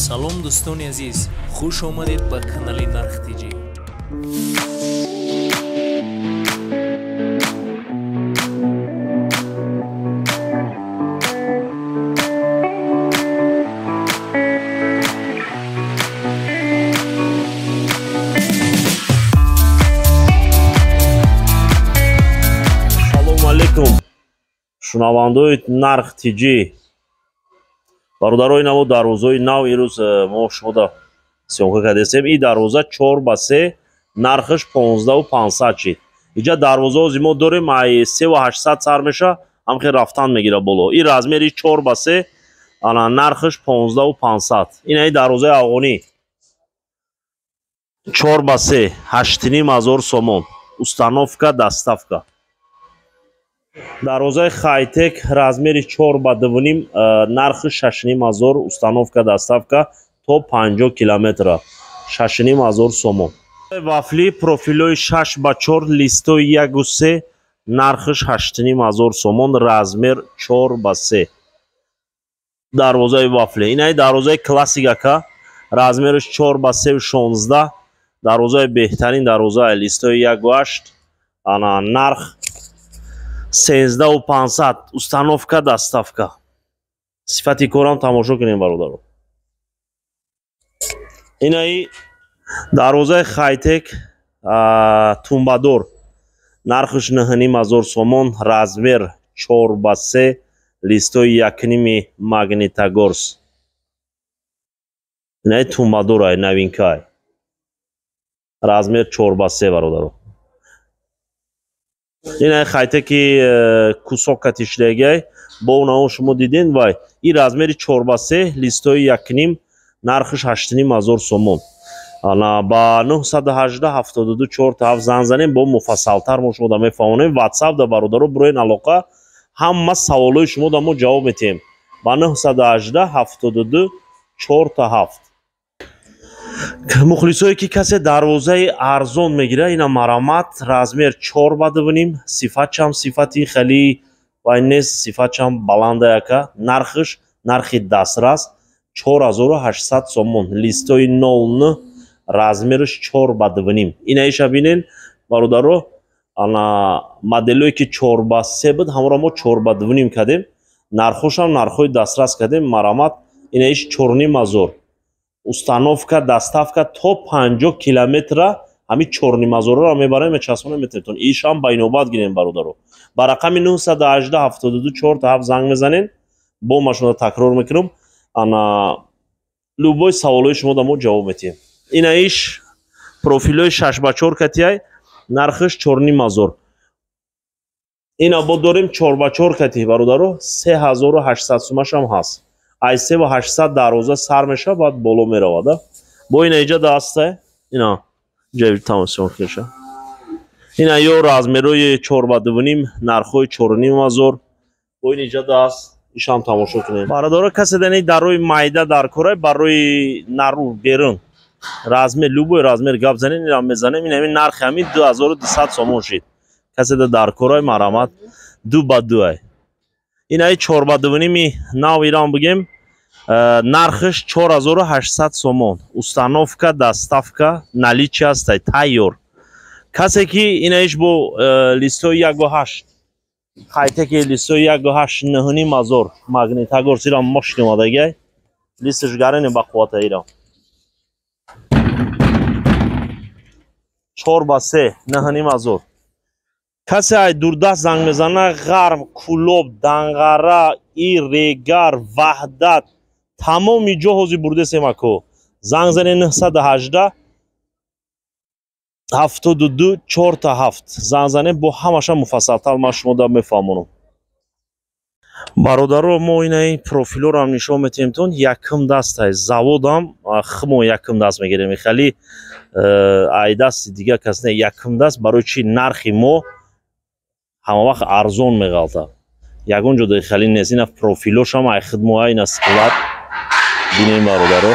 салом дӯстони азиз, хуш омадед ба канали Нархтиҷӣ. салому алейкум шунавандаои Нархтиҷӣ. бародарои наву дарвозаи нав ирӯз мо шуда сёмка кардем. И дарвоза 4x3 нархш 15500 шид. Иҷа дарвозао зимо дорем ай 3800 сар меша, ҳамхел рафтан мегира боло. И размери 4x3 ана нархш 15500. Ин ай дарвозаи афғонӣ 4x3 8500 сомон. Установка доставка. дарвозаи хайтек размери 4x2 нархи 6500 установка доставка то 50 километра 6500 сомон. Вафли профилои 6x4 листои 1/3 нархиш 8500 сомон, размер 4x3. дарвозаи вафли ин ай дарвозаи классика размериш 4x3 16. дарвозаи беҳтарин дарвоза листои 1/8 ана нарх 13500 установка доставка. сифати корам тамошо кунем бародаро. ин ай дарвозаи хайтек тумбадор нархиш 9500 сомон, размер 4x3 листои 1/2 магнитогорс. ин ай тумбадор ай новинка ай размер 4x3 бародаро. ин ай хайтеки кусок катишлегай бо унао шумо диден вай. И размери 4x3 листои 1/2 нархиш 8500 сомон. ана ба 918 72 47 зан занем бо муфассалтар мо шумо да мефаҳмонем. WhatsApp да бародаро буроин алоқа ҳама саволои шумо да мо ҷавоб метиҳем ба 918 72 47. мухлисое ки касе дарвозаи арзон мегира ина марамат размер 4x2 сифатчам сифати хеле вай нест, сифатчам баланда яка нархиш нархи дастрас 4800 сомон, листои 00 размериш 4x2. ина иша бинен бародаро ана моделое ки 4x3 буд ҳамора мо 4x2 кардем, нархошам нархои дастрас кардем. марамат ина иш 4500 установка доставка то 50 километра ҳами 4500 мебарем мечаспонем метавонем. ишам ба инобат гирем бародаро. ба рақами 918 72 47 занг мезанен. бо машина такрор мекунам ана любой саволои шумо да мо ҷавоб метиҳем. ина иш профилои 6x4 катиай нархиш 4500. ина бо дорем 4x4 кати бародаро 3800 сумашам ҳаст. ай 3800 дарвоза сар меша баъд боло меравад. бо ина иҷа дасте ина ҷави тамосиён кеша. ина ё размерои 4x2 нархои 4500 бо ин иҷа даст. ишам тамошо кунем бародаро. касе дани дарои майда дар корай барои нару берун размер любой размер гап занен ина мезанем. ин ҳамин нархи ҳамин 2200 сомон шид. касе да дар корай марамат 2x2 ай. ин ай 4x2 нав ирам бигем нархиш 4800 сомон, установка доставка наличие астай тайёр. касе ки ина иш бо листои 1/8 хайтеки листои 1/8 9500 магнитогорс ирам мошин омадагай листиш гарени ба қуввата ирам 4x3 9500. касе ай дурдаст занг мезана ғарм кулоб данғара и регар ваҳдат тамоми ҷо ҳозир бурдесем ако занг зане 918 72 47 занг зане бо ҳамаша муфассалтар ман шумо да мефаҳмонам. бародаро мо инаи профилорам нишон метиҳем тон якм дастай заводам хмо якм даст мегирем. хали ай дасти дига кас не якм даст барои чи нархи мо ҳама вақт арзон меғалта. ягон ҷодаи хали нест. ина профилошам ай хидмоа ина склад бинем бародаро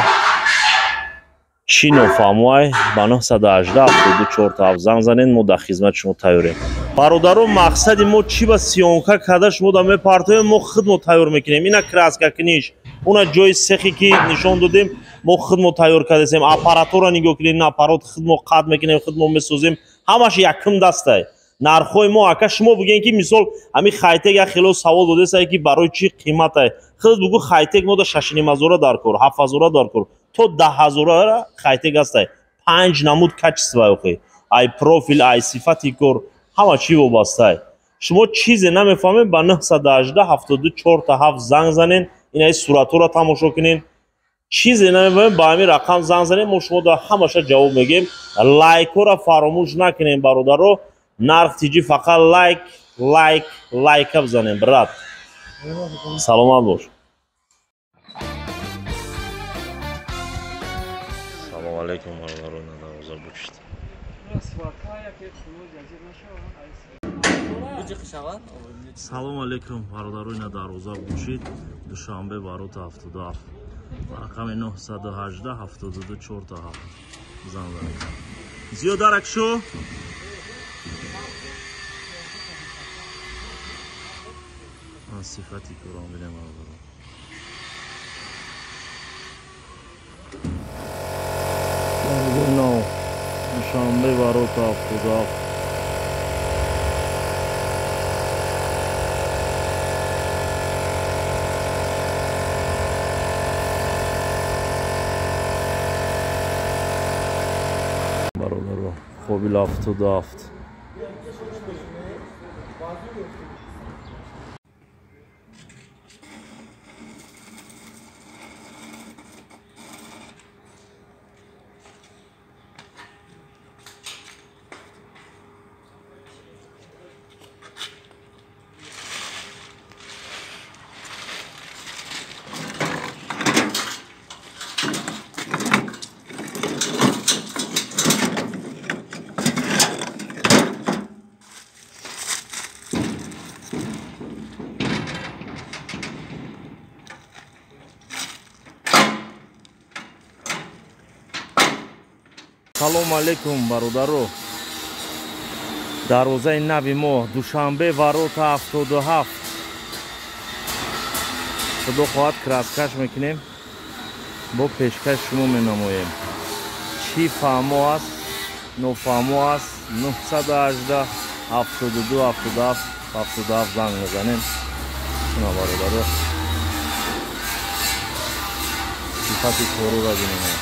чӣ нофаҳмоай ба 918-7247 занг занед, мо дар хизмати шумо тайёрем. бародаро, мақсади мо чӣ ба сиёнка карда шумо дар мепартоем, мо худмо тайёр мекунем. ина краска киниш, уна ҷои сехи ки нишон додем, мо худмо тайёр кардесем. аппаратура нигоҳ кунед, ин аппарат худмо қат мекунем, худмо месозем. ҳамаш якум дастай. нархҳои мо ака шумо бигӯед ки мисол ҳамин хайтек як хело савол додесай ки барои чӣ қиматай. худат бигӯ хайтек мо да 6500 даркор, 7000 даркор, то 10000 хайтек астай. 5 намуд кач свай охи. ай профил, ай сифати кор, ҳама чӣ вобастаи. шумо чизе намефаҳмед, ба 918-7247 занг занен, инаи суратҳоро тамошо кунед. чизе намефаҳмед, ба ҳамин рақам занг занед, мо шумо дар ҳамаша ҷавоб мегем. лайкҳоро фаромӯш накунем бародаро. нарх тиҷи фақат лайка бизанем брат. саломат бош. салом алейкум бародаро, надавоза бучит. салом алейкум бародарои надарвоза бучит. душанбе барота 77 рақами 918-7247 занг занед. зиёдарак шо сифати курон бинем бародаро. душанбе барота 77 бародаро. хобил 77. салом алейкум бародаро. дарвозаи нави мо душанбе варота 77. худо хоҳад краскаш мекунем, бо пешкаш шумо менамоем. чӣ фаҳмо аст, нофаҳмо аст, 918-7277 занг мезанем. ина бародаро, сифати корура бинем.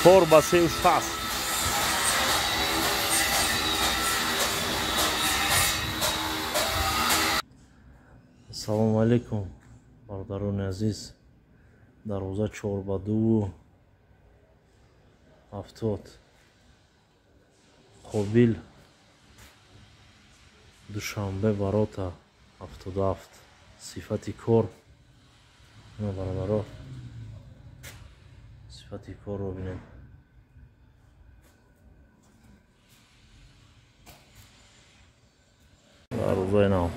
4/36. салому алейкум бародарони азиз. дарвоза 4/270 қобил душанбе варота 77 сифати кор. ина бародаро, сифати корро бинем. дарвозаи нав.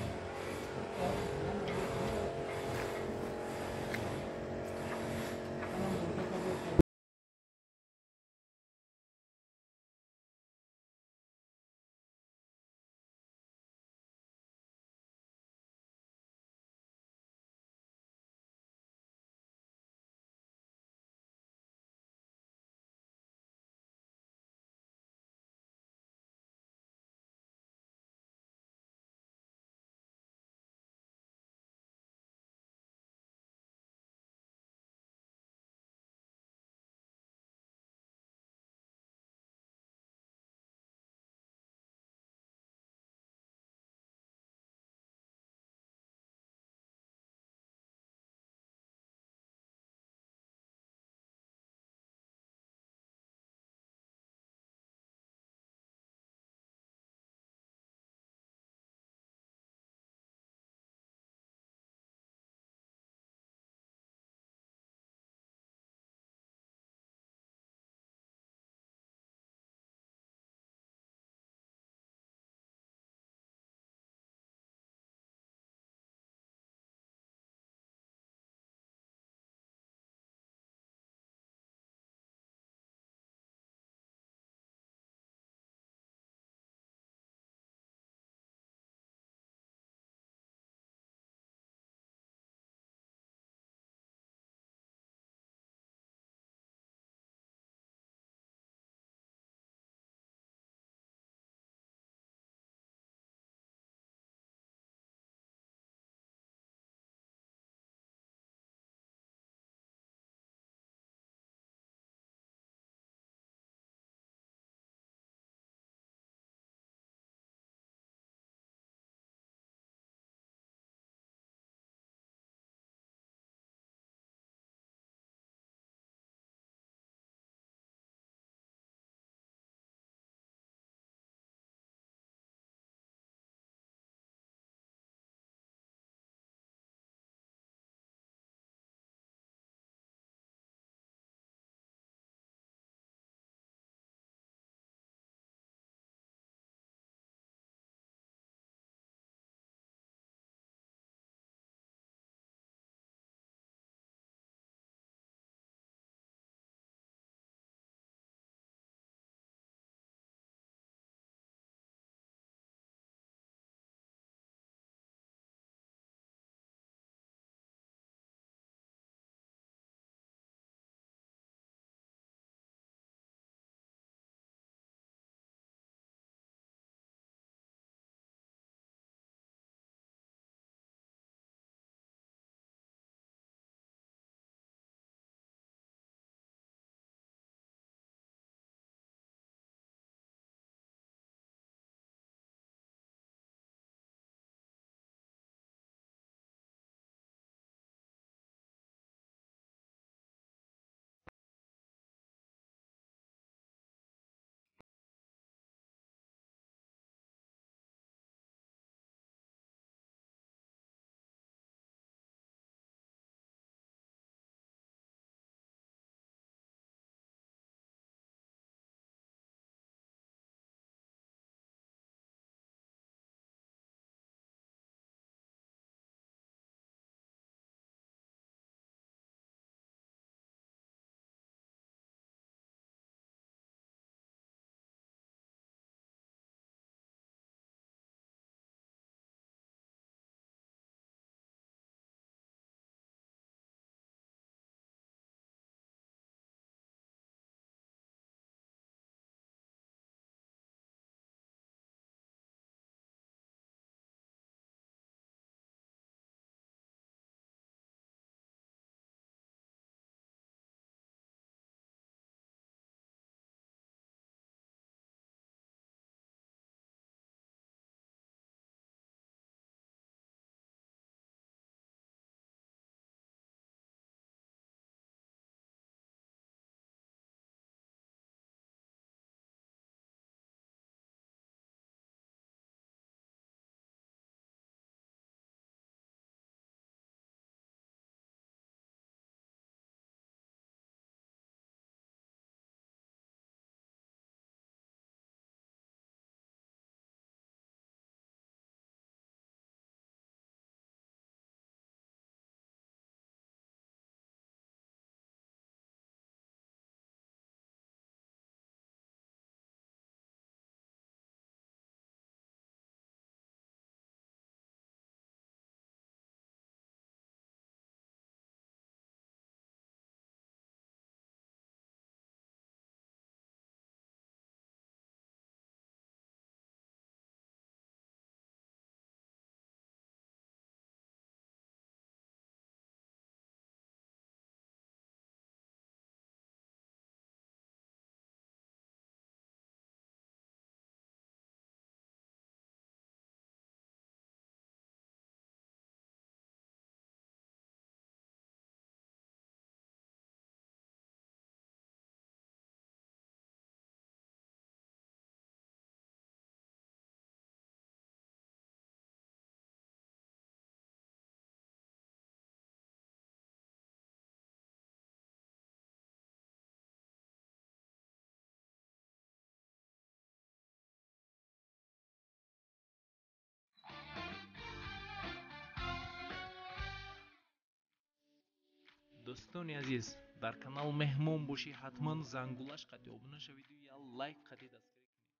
дӯстони азиз, дар канал меҳмон бошӣ, ҳатман зангулаш қати обуна шавиду я лайк қати дастгирӣ кунед.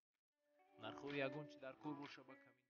Нархҳои ягон чи дар кор боша ба камин